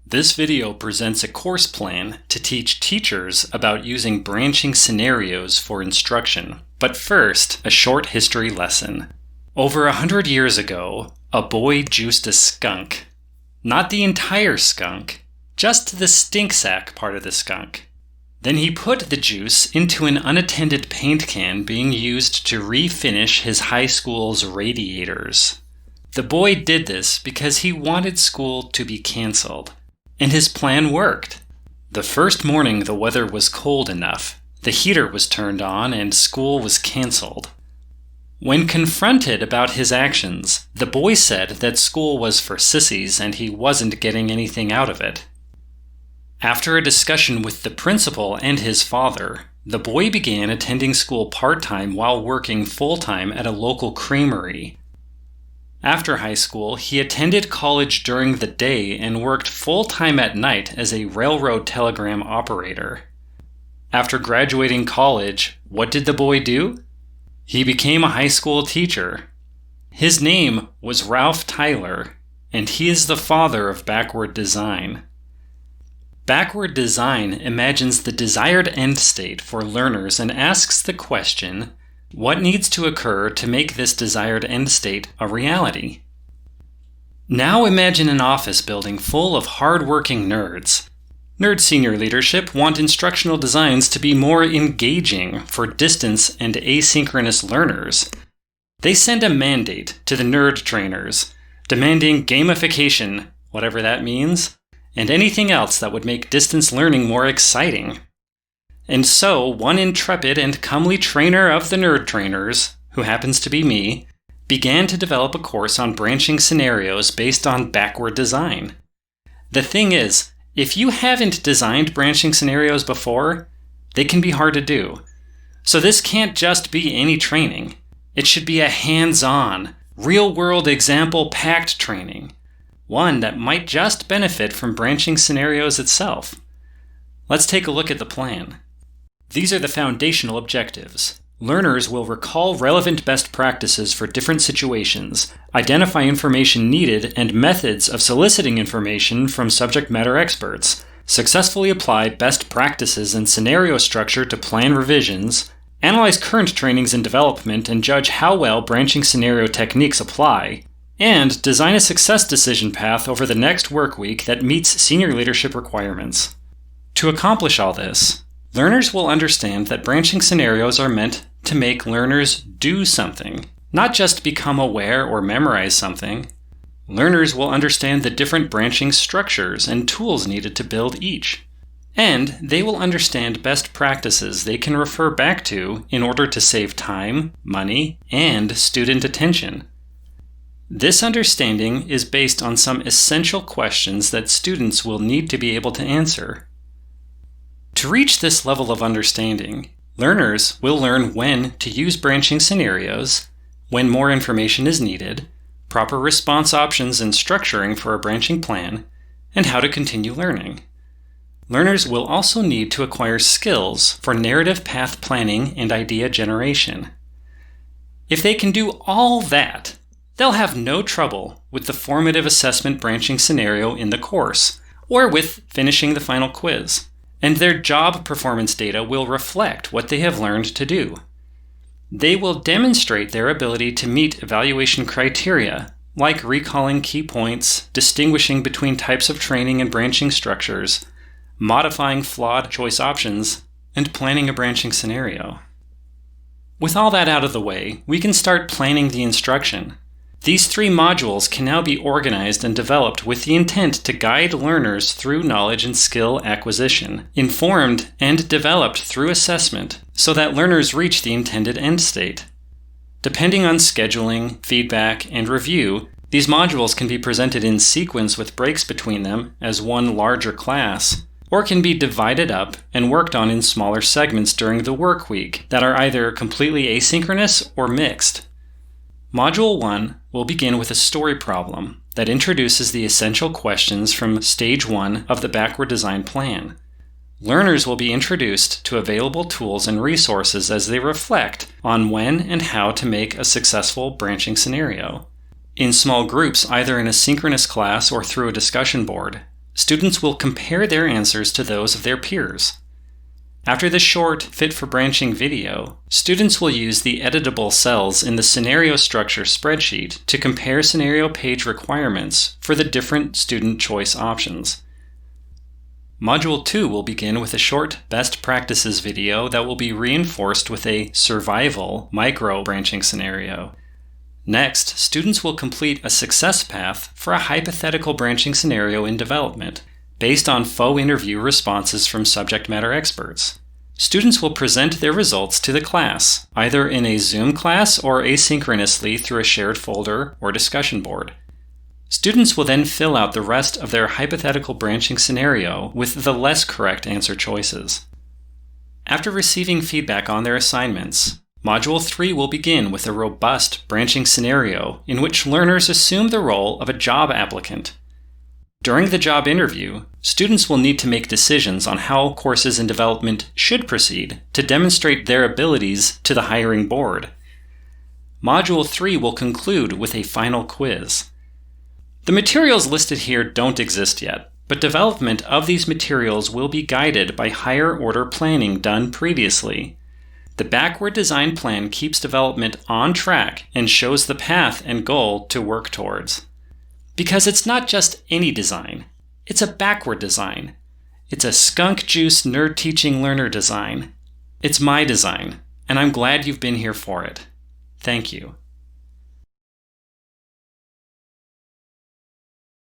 This video presents a course plan to teach teachers about using branching scenarios for instruction. But first, a short history lesson. Over 100 years ago, a boy juiced a skunk. Not the entire skunk, just the stink sack part of the skunk. Then he put the juice into an unattended paint can being used to refinish his high school's radiators. The boy did this because he wanted school to be canceled. And his plan worked. The first morning the weather was cold enough, the heater was turned on and school was canceled. When confronted about his actions, the boy said that school was for sissies and he wasn't getting anything out of it. After a discussion with the principal and his father, the boy began attending school part-time while working full-time at a local creamery. After high school, he attended college during the day and worked full-time at night as a railroad telegram operator. After graduating college, what did the boy do? He became a high school teacher. His name was Ralph Tyler, and he is the father of backward design. Backward design imagines the desired end state for learners and asks the question, what needs to occur to make this desired end state a reality? Now imagine an office building full of hard-working nerds. Nerd senior leadership want instructional designs to be more engaging for distance and asynchronous learners. They send a mandate to the nerd trainers, demanding gamification, whatever that means, and anything else that would make distance learning more exciting. And so, one intrepid and comely trainer of the nerd trainers, who happens to be me, began to develop a course on branching scenarios based on backward design. The thing is, if you haven't designed branching scenarios before, they can be hard to do. So this can't just be any training. It should be a hands-on, real-world example-packed training. One that might just benefit from branching scenarios itself. Let's take a look at the plan. These are the foundational objectives. Learners will recall relevant best practices for different situations, identify information needed and methods of soliciting information from subject matter experts, successfully apply best practices and scenario structure to plan revisions, analyze current trainings and development and judge how well branching scenario techniques apply, and design a success decision path over the next work week that meets senior leadership requirements. To accomplish all this, learners will understand that branching scenarios are meant to make learners do something, not just become aware or memorize something. Learners will understand the different branching structures and tools needed to build each. And they will understand best practices they can refer back to in order to save time, money, and student attention. This understanding is based on some essential questions that students will need to be able to answer. To reach this level of understanding, learners will learn when to use branching scenarios, when more information is needed, proper response options and structuring for a branching plan, and how to continue learning. Learners will also need to acquire skills for narrative path planning and idea generation. If they can do all that, they'll have no trouble with the formative assessment branching scenario in the course, or with finishing the final quiz. And their job performance data will reflect what they have learned to do. They will demonstrate their ability to meet evaluation criteria, like recalling key points, distinguishing between types of training and branching structures, modifying flawed choice options, and planning a branching scenario. With all that out of the way, we can start planning the instruction. These 3 modules can now be organized and developed with the intent to guide learners through knowledge and skill acquisition, informed and developed through assessment, so that learners reach the intended end state. Depending on scheduling, feedback, and review, these modules can be presented in sequence with breaks between them as one larger class, or can be divided up and worked on in smaller segments during the work week that are either completely asynchronous or mixed. Module 1 will begin with a story problem that introduces the essential questions from Stage 1 of the backward design plan. Learners will be introduced to available tools and resources as they reflect on when and how to make a successful branching scenario. In small groups, either in a synchronous class or through a discussion board, students will compare their answers to those of their peers. After the short Fit for Branching video, students will use the editable cells in the scenario structure spreadsheet to compare scenario page requirements for the different student choice options. Module 2 will begin with a short best practices video that will be reinforced with a survival micro-branching scenario. Next, students will complete a success path for a hypothetical branching scenario in development, based on faux interview responses from subject matter experts. Students will present their results to the class, either in a Zoom class or asynchronously through a shared folder or discussion board. Students will then fill out the rest of their hypothetical branching scenario with the less correct answer choices. After receiving feedback on their assignments, Module 3 will begin with a robust branching scenario in which learners assume the role of a job applicant. During the job interview, students will need to make decisions on how courses in development should proceed to demonstrate their abilities to the hiring board. Module 3 will conclude with a final quiz. The materials listed here don't exist yet, but development of these materials will be guided by higher order planning done previously. The backward design plan keeps development on track and shows the path and goal to work towards. Because it's not just any design, it's a backward design. It's a skunk juice nerd teaching learner design. It's my design, and I'm glad you've been here for it. Thank you.